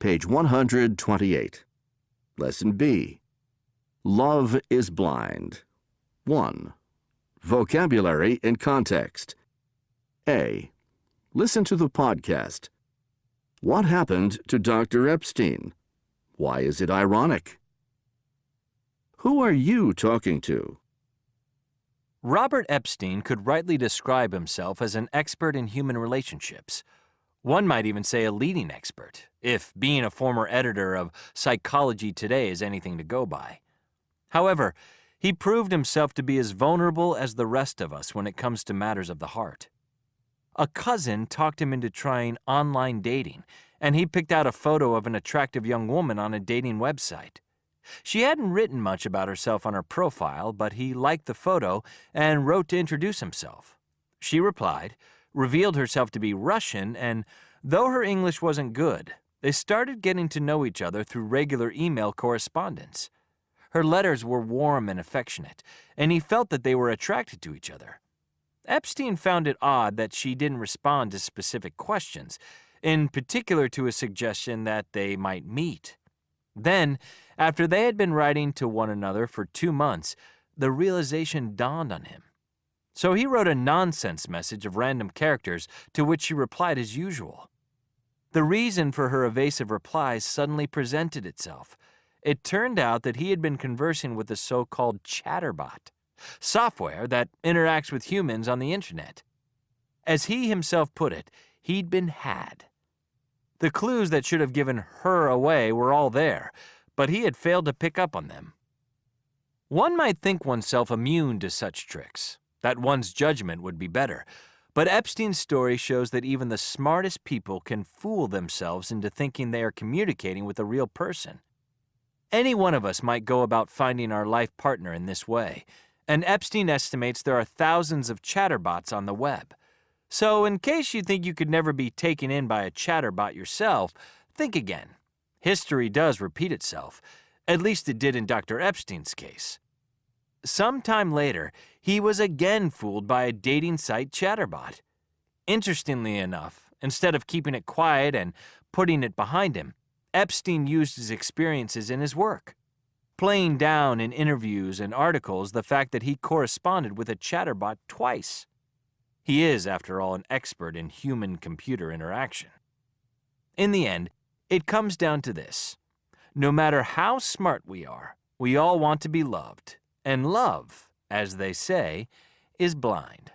Page 128. Lesson B. Love is blind. 1. Vocabulary in context. A. Listen to the podcast. What happened to Dr. Epstein? Why is it ironic? Who are you talking to? Robert Epstein could rightly describe himself as an expert in human relationships. One might even say a leading expert, if being a former editor of Psychology Today is anything to go by. However, he proved himself to be as vulnerable as the rest of us when it comes to matters of the heart. A cousin talked him into trying online dating, and he picked out a photo of an attractive young woman on a dating website. She hadn't written much about herself on her profile, but he liked the photo and wrote to introduce himself. She replied, revealed herself to be Russian, and though her English wasn't good, they started getting to know each other through regular email correspondence. Her letters were warm and affectionate, and he felt that they were attracted to each other. Epstein found it odd that she didn't respond to specific questions, in particular to a suggestion that they might meet. Then, after they had been writing to one another for 2 months, the realization dawned on him. So he wrote a nonsense message of random characters to which she replied as usual. The reason for her evasive replies suddenly presented itself. It turned out that he had been conversing with a so-called chatterbot, software that interacts with humans on the internet. As he himself put it, he'd been had. The clues that should have given her away were all there, but he had failed to pick up on them. One might think oneself immune to such tricks, that one's judgment would be better, but Epstein's story shows that even the smartest people can fool themselves into thinking they are communicating with a real person. Any one of us might go about finding our life partner in this way, and Epstein estimates there are thousands of chatterbots on the web. So in case you think you could never be taken in by a chatterbot yourself, think again. History does repeat itself. At least it did in Dr. Epstein's case. Sometime later, he was again fooled by a dating site chatterbot. Interestingly enough, instead of keeping it quiet and putting it behind him, Epstein used his experiences in his work, playing down in interviews and articles the fact that he corresponded with a chatterbot twice. He is, after all, an expert in human-computer interaction. In the end, it comes down to this. No matter how smart we are, we all want to be loved. And love, as they say, is blind.